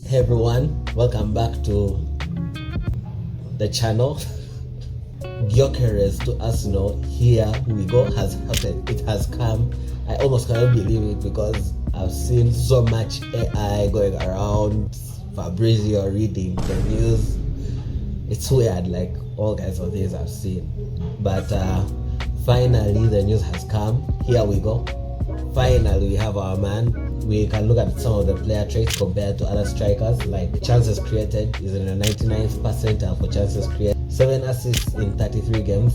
Hey everyone, welcome back to the channel. Gyökeres to Arsenal, here we go, has happened. It has come. I almost cannot believe it because I've seen so much AI going around, Fabrizio reading the news. It's weird, like all kinds of things I've seen. But finally the news has come. Here we go. Finally we have our man. We can look at some of the player traits compared to other strikers, like chances created is in the 99th percentile for chances created. 7 assists in 33 games.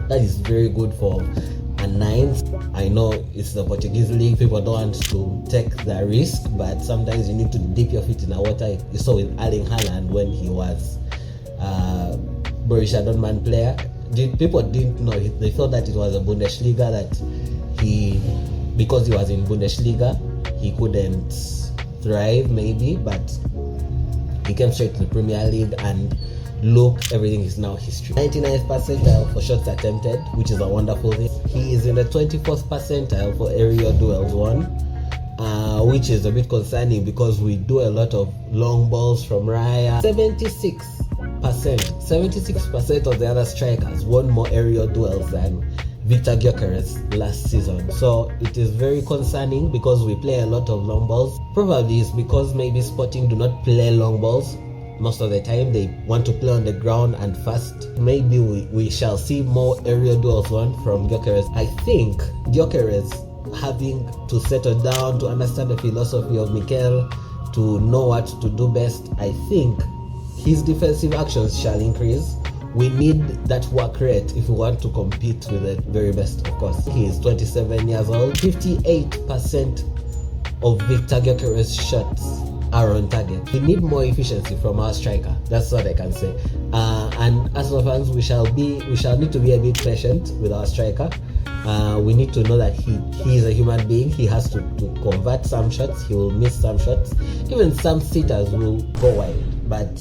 That is very good for a 9th. I know it's the Portuguese league, people don't want to take the risk, but sometimes you need to dip your feet in the water. You saw with Erling Haaland when he was Borussia Dortmund player. People didn't know, they thought that it was a Bundesliga, that because he was in Bundesliga he couldn't thrive maybe, but he came straight to the Premier League and look, everything is now history. 99th percentile for shots attempted, which is a wonderful thing. He is in the 24th percentile for aerial duels won, which is a bit concerning because we do a lot of long balls from Raya. 76% of the other strikers won more aerial duels than Victor Gyökeres last season. So it is very concerning because we play a lot of long balls. Probably it's because maybe Sporting do not play long balls most of the time. They want to play on the ground and fast. Maybe we shall see more aerial duels won from Gyökeres. I think Gyökeres having to settle down, to understand the philosophy of Mikel, to know what to do best, I think his defensive actions shall increase. We need that work rate if we want to compete with the very best, of course. He is 27 years old. 58% of Victor Gyökeres' shots are on target. We need more efficiency from our striker. That's what I can say. And as fans, we shall need to be a bit patient with our striker. We need to know that he is a human being. He has to convert some shots. He will miss some shots. Even some sitters will go wide. But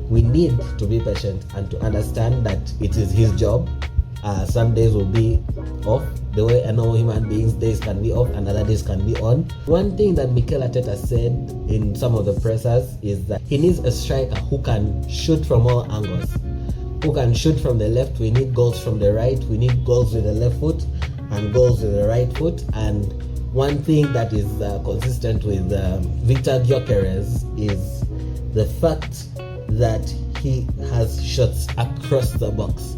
we need to be patient and to understand that it is his job. Some days will be off, the way I know human beings, days can be off and other days can be on. One thing that Mikel Arteta said in some of the pressers is that he needs a striker who can shoot from all angles, who can shoot from the left. We need goals from the right, we need goals with the left foot and goals with the right foot. And one thing that is consistent with Victor Gyökeres is the fact that he has shots across the box.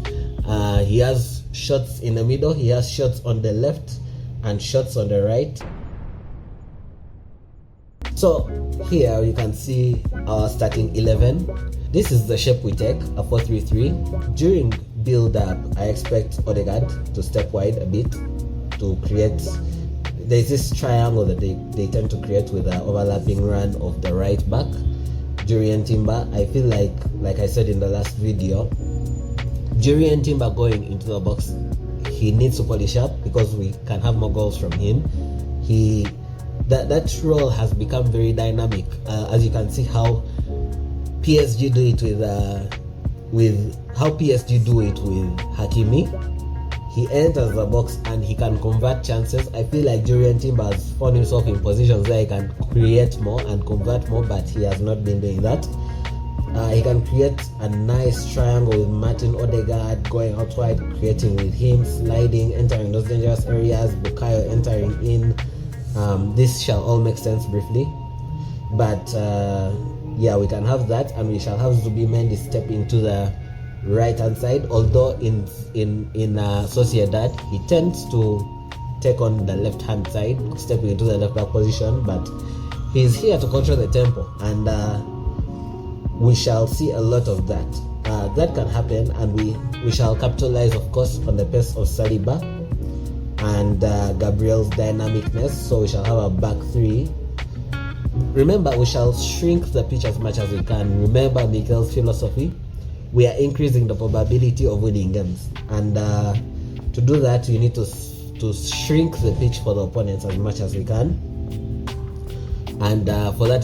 He has shots in the middle, he has shots on the left and shots on the right. So here you can see our starting 11. This is the shape we take, a 4-3-3. During build up, I expect Odegaard to step wide a bit to create. There's this triangle that they tend to create with an overlapping run of the right back. Jurriën Timber, I feel like I said in the last video, Jurriën Timber going into the box, he needs to polish up because we can have more goals from him. That role has become very dynamic, as you can see how PSG do it with Hakimi. He enters the box and he can convert chances. I feel like Jurriën Timber has found himself in positions where he can create more and convert more, but he has not been doing that. He can create a nice triangle with Martin Odegaard going out wide, creating with him, sliding, entering those dangerous areas, Bukayo entering in. This shall all make sense briefly. But yeah, we can have that, and we shall have Zubimendi step into the right hand side, although in Sociedad he tends to take on the left hand side, stepping into the left back position, but he's here to control the tempo, and we shall see a lot of that. That can happen, and we shall capitalize, of course, on the pace of Saliba and Gabriel's dynamicness. So we shall have a back three. Remember, we shall shrink the pitch as much as we can. Remember Mikel's philosophy. We are increasing the probability of winning games, and to do that we need to shrink the pitch for the opponents as much as we can. And for that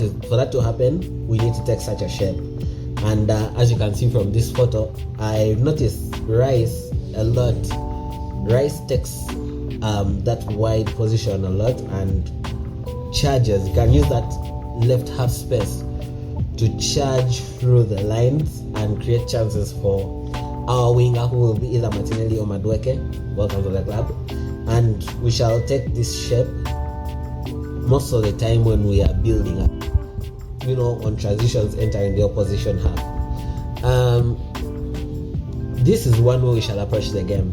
to happen, we need to take such a shape. And as you can see from this photo, I noticed Rice a lot. Rice takes that wide position a lot and charges. You can use that left half space to charge through the lines and create chances for our winger, who will be either Martinelli or Madueke. Welcome to the club. And we shall take this shape most of the time when we are building up, on transitions entering the opposition half. This is one way we shall approach the game.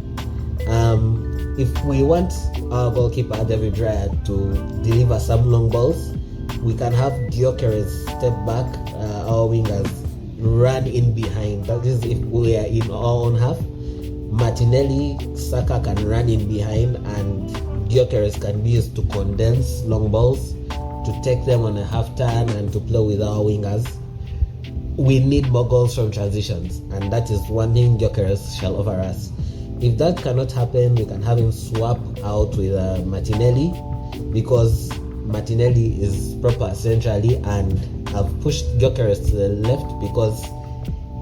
If we want our goalkeeper David Raya to deliver some long balls, we can have Gyökeres step back, our wingers run in behind. That is if we are in our own half. Martinelli, Saka can run in behind, and Gyökeres can be used to condense long balls, to take them on a half turn and to play with our wingers. We need more goals from transitions, and that is one thing Gyökeres shall offer us. If that cannot happen, we can have him swap out with Martinelli, because Martinelli is proper centrally, and I've pushed Gyökeres to the left because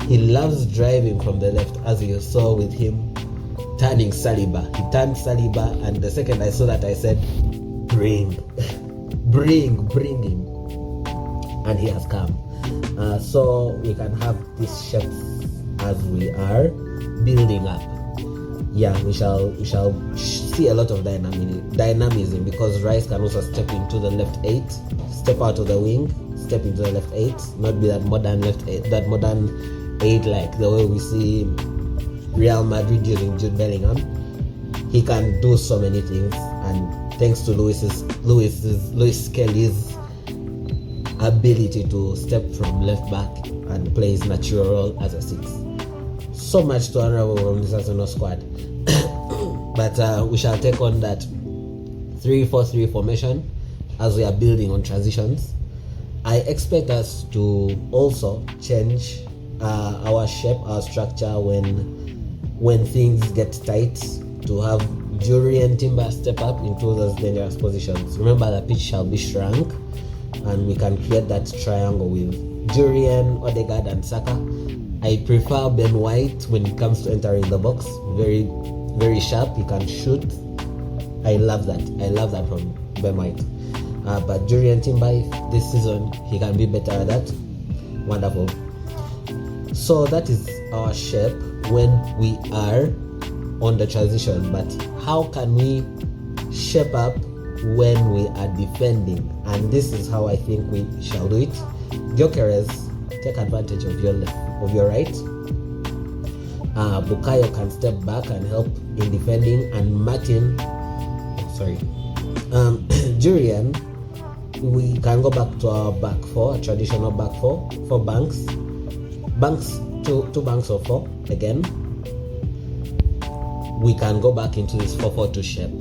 he loves driving from the left, as you saw with him turning Saliba. He turned Saliba, and the second I saw that, I said, bring him. And he has come. So we can have this shape as we are building up. Yeah, we shall see a lot of dynamism, because Rice can also step into the left 8, step out of the wing, step into the left 8, not be that modern left 8, that modern 8 like the way we see Real Madrid using Jude Bellingham. He can do so many things, and thanks to Luis Kelly's ability to step from left back and play his natural role as a 6. So much to unravel from this Arsenal squad. But we shall take on that 3-4-3 formation as we are building on transitions. I expect us to also change our shape, our structure when things get tight, to have Jury and Timber step up into those dangerous positions. Remember, the pitch shall be shrunk, and we can create that triangle with Jurien, Odegaard, and Saka. I prefer Ben White when it comes to entering the box. Very, very sharp. He can shoot. I love that from Ben White. But Jurien Timber, this season, he can be better at that. Wonderful. So that is our shape when we are on the transition. But how can we shape up when we are defending? And this is how I think we shall do it. Gyökeres, take advantage of your left, of your right. Bukayo can step back and help in defending, and Jurien, we can go back to our back 4, a traditional back 4 for Banks, two banks of 4 again. We can go back into this 4-4-2 shape.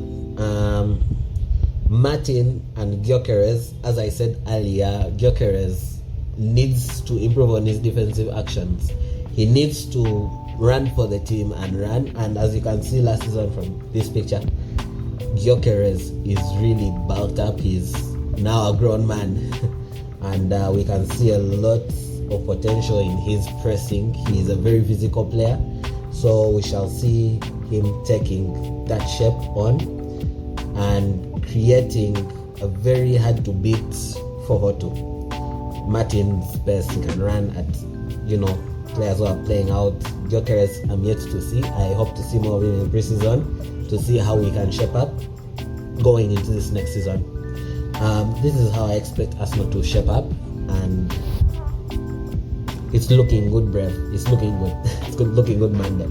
Martin and Gyökeres, as I said earlier, Gyökeres needs to improve on his defensive actions. He needs to run for the team and run, and as you can see last season from this picture, Gyökeres is really bulked up. He's now a grown man and we can see a lot of potential in his pressing. He's a very physical player, so we shall see him taking that shape on and creating a very hard to beat 4-4-2. Martin's best, he can run at players who are playing out. Gyökeres, I'm yet to see. I hope to see more of him in pre-season to see how we can shape up going into this next season. This is how I expect Arsenal to shape up, and it's looking good, bruv. It's looking good. It's looking good, Monday.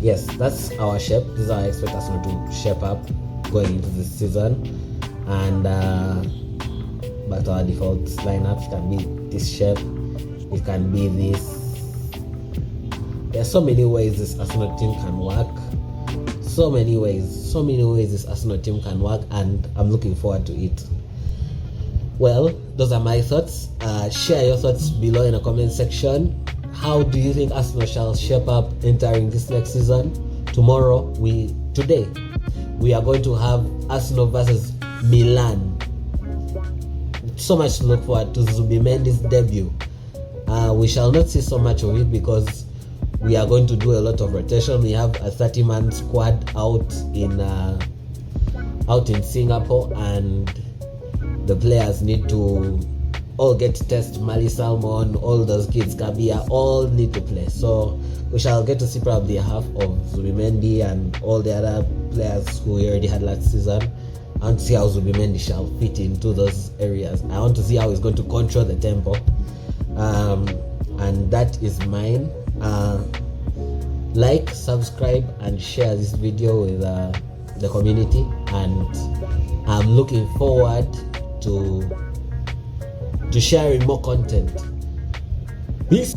Yes, that's our shape. This is how I expect Arsenal to shape up going into this season. And but our default lineups can be this shape. It can be this. There's so many ways this Arsenal team can work. So many ways this Arsenal team can work, and I'm looking forward to it. Well, those are my thoughts. Share your thoughts below in the comment section. How do you think Arsenal shall shape up entering this next season? Today we are going to have Arsenal versus Milan. So much to look forward to. Zubimendi's debut. We shall not see so much of it because we are going to do a lot of rotation. We have a 30-man squad out in Singapore, and the players need to all get to test Mali Salmon, all those kids, Kabia, all need to play. So we shall get to see probably half of Zubimendi and all the other players who we already had last season. I want to see how Zubimendi shall fit into those areas. I want to see how he's going to control the tempo. And that is mine. Like, subscribe, and share this video with the community. And I'm looking forward to sharing more content. Peace.